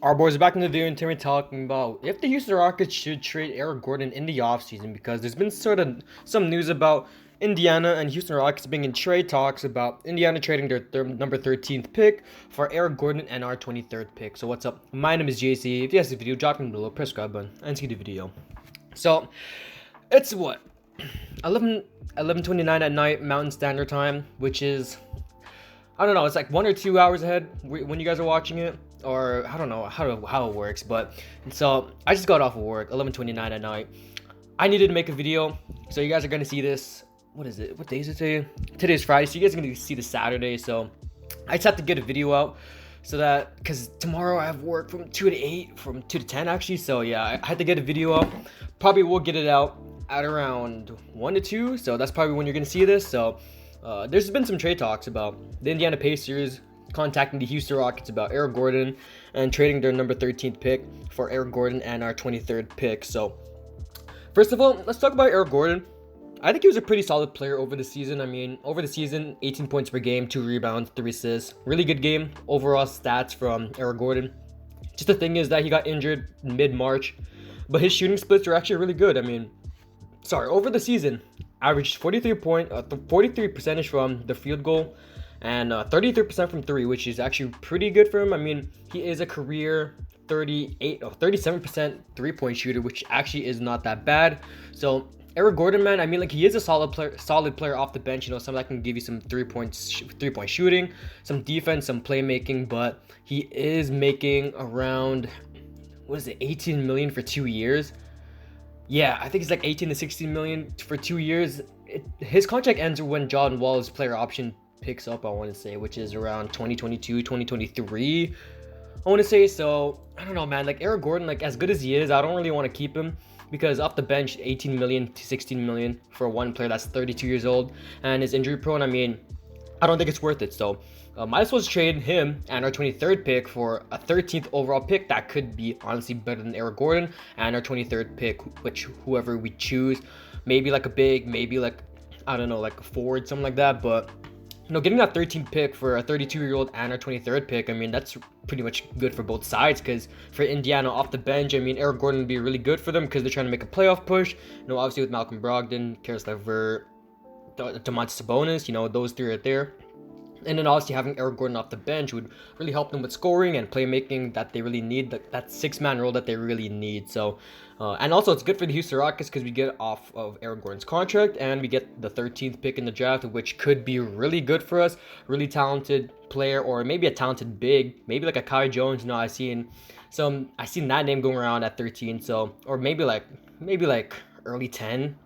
Our boys are back in the video, and today we're talking about if the Houston Rockets should trade Eric Gordon in the offseason, because there's been sort of some news about Indiana and Houston Rockets being in trade talks about Indiana trading their number 13th pick for Eric Gordon and our 23rd pick. So what's up? My name is JC. If you guys see the video, drop in below, press subscribe button, and see the video. So it's what 11:29 at night Mountain Standard Time, which is, I don't know, it's like 1 or 2 hours ahead when you guys are watching it, or I don't know how it works. But so I just got off of work, 11:29 at night. I needed to make a video, so you guys are gonna see this. What is it? What day is it today? Today's Friday, so you guys are gonna see the Saturday. So I just have to get a video out, so that because tomorrow I have work from 2 to 8, from 2 to 10 actually. So yeah, I had to get a video out. Probably will get it out at around 1 to 2. So that's probably when you're gonna see this. So there's been some trade talks about the Indiana Pacers contacting the Houston Rockets about Eric Gordon and trading their number 13th pick for Eric Gordon and our 23rd pick. So first of all, let's talk about Eric Gordon. I think he was a pretty solid player over the season. I mean, over the season, 18 points per game, 2 rebounds, 3 assists. Really good game. Overall stats from Eric Gordon. Just the thing is that he got injured mid-March, but his shooting splits were actually really good. I mean, over the season, averaged 43 percentage from the field goal and 33% from 3, which is actually pretty good for him. I mean, he is a career 37% three-point shooter, which actually is not that bad. So Eric Gordon, man, I mean, like, he is a solid player off the bench. You know, someone that can give you some three-point shooting, some defense, some playmaking. But he is making around, what is it, 18 million for 2 years. Yeah, I think it's like 18 to 16 million for 2 years. His contract ends when John Wall's player option picks up, I want to say, which is around 2022, 2023. I want to say. So I don't know, man. Like, Eric Gordon, like, as good as he is, I don't really want to keep him, because off the bench, 18 million to 16 million for one player that's 32 years old and is injury prone. I mean, I don't think it's worth it. So might as well just trade him and our 23rd pick for a 13th overall pick that could be honestly better than Eric Gordon, and our 23rd pick, which whoever we choose, maybe like a big, maybe like, I don't know, like a forward, something like that. But you know, getting that 13th pick for a 32-year-old and our 23rd pick, I mean, that's pretty much good for both sides. Because for Indiana off the bench, I mean, Eric Gordon would be really good for them because they're trying to make a playoff push. You know, obviously with Malcolm Brogdon, Karis LeVert, Domantas Sabonis, you know, those three right there. And then obviously having Eric Gordon off the bench would really help them with scoring and playmaking that they really need, that six-man role that they really need. So, and also it's good for the Houston Rockets because we get off of Eric Gordon's contract and we get the 13th pick in the draft, which could be really good for us. Really talented player, or maybe a talented big, maybe like a Kai Jones. You know, I seen that name going around at 13. So, or maybe like early 10,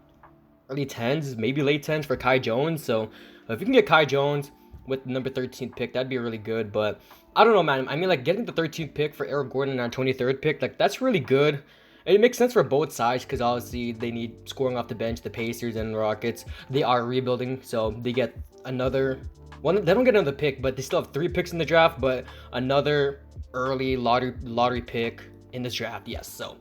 early 10s, maybe late 10s for Kai Jones. So if you can get Kai Jones with the number 13th pick, that'd be really good. But I don't know, man. I mean, like, getting the 13th pick for Eric Gordon and our 23rd pick, like, that's really good. And it makes sense for both sides because obviously they need scoring off the bench. The Pacers and Rockets, they are rebuilding, so they get another one. They don't get another pick, but they still have 3 picks in the draft, but another early lottery pick in this draft. Yes. So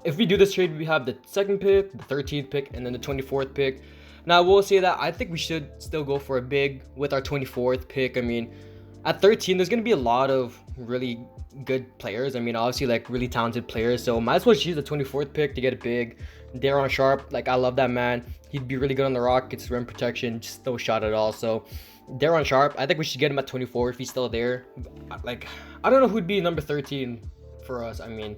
if we do this trade, we have the 2nd pick, the 13th pick, and then the 24th pick. Now, I will say that I think we should still go for a big with our 24th pick. I mean, at 13, there's going to be a lot of really good players. I mean, obviously, like, really talented players. So might as well just use the 24th pick to get a big. Daron Sharp, like, I love that man. He'd be really good on the Rockets, rim protection, just no shot at all. So Daron Sharp, I think we should get him at 24 if he's still there. Like, I don't know who'd be number 13 for us. I mean,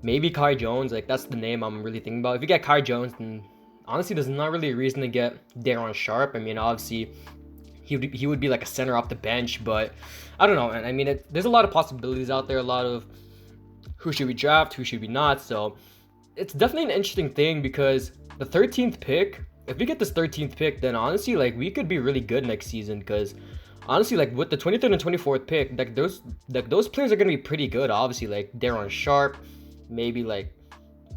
maybe Kai Jones. Like, that's the name I'm really thinking about. If you get Kai Jones, then honestly, there's not really a reason to get Daron Sharp. I mean, obviously, he would be like a center off the bench, but I don't know, man. I mean, there's a lot of possibilities out there, a lot of who should we draft, who should we not. So it's definitely an interesting thing because the 13th pick, if we get this 13th pick, then honestly, like, we could be really good next season because honestly, like, with the 23rd and 24th pick, like, those players are going to be pretty good. Obviously, like, Daron Sharp, maybe like,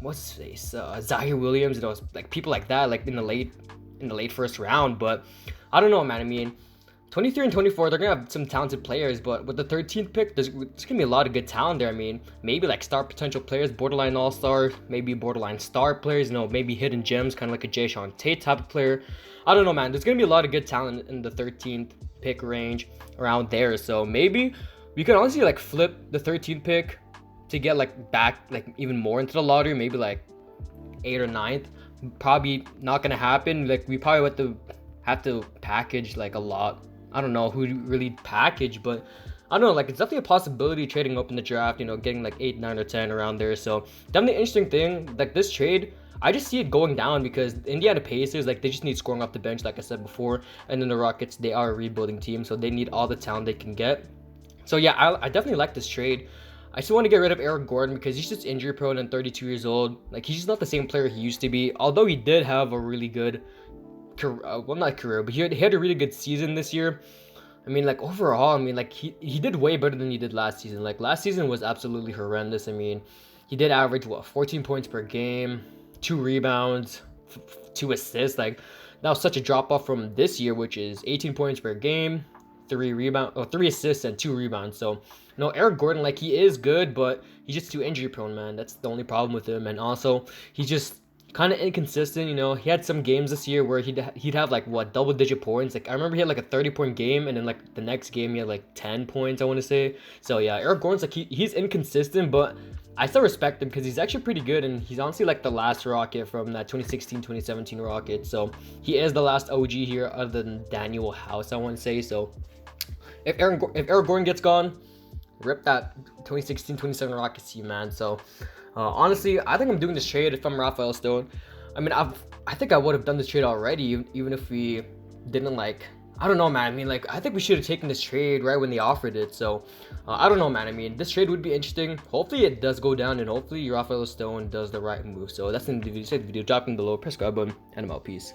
what's his face, Zaire Williams, you know, like, people like that, like in the late first round. But I don't know, man. I mean, 23 and 24, they're gonna have some talented players, but with the 13th pick, there's gonna be a lot of good talent there. I mean, maybe like star potential players, borderline all-star, maybe borderline star players, you know, maybe hidden gems, kind of like a Jae'sean Tate type of player. I don't know, man. There's gonna be a lot of good talent in the 13th pick range around there. So maybe we could honestly like flip the 13th pick to get like back like even more into the lottery, maybe like 8th or 9th. Probably not gonna happen. Like we probably have to package like a lot. I don't know who really package, but I don't know. Like it's definitely a possibility trading up in the draft. Getting like 8, 9, or 10 around there. So definitely an interesting thing. Like this trade, I just see it going down because the Indiana Pacers, like they just need scoring off the bench, like I said before, and then the Rockets, they are a rebuilding team, so they need all the talent they can get. So yeah, I definitely like this trade. I still want to get rid of Eric Gordon because he's just injury prone and 32 years old. Like he's just not the same player he used to be. Although he did have a really good career, well not career, but he had a really good season this year. I mean, like overall, I mean, like he did way better than he did last season. Like last season was absolutely horrendous. I mean, he did average 14 points per game, 2 rebounds, 2 assists. Like that was such a drop off from this year, which is 18 points per game, 3 assists and 2 rebounds. So no, Eric Gordon, like he is good, but he's just too injury prone, man. That's the only problem with him. And also, he's just kind of inconsistent. He had some games this year where he'd have like double digit points. Like I remember he had like a 30-point game, and then like the next game he had like 10 points, I want to say. So yeah, Eric Gordon's like he's inconsistent, but I still respect him because he's actually pretty good, and he's honestly like the last Rocket from that 2016-2017 Rocket. So he is the last OG here, other than Daniel House, I want to say. So if Eric Gordon gets gone, rip that 2016-27 Rockets team, man. So honestly, I think I'm doing this trade if I'm Rafael Stone. I mean, I think I would have done this trade already, even if we didn't like. I don't know, man. I mean, like, I think we should have taken this trade right when they offered it. So, I don't know, man. I mean, this trade would be interesting. Hopefully, it does go down, and hopefully, Rafael Stone does the right move. So, that's the end of the video. Drop in below, press subscribe button, and I'm out. Peace.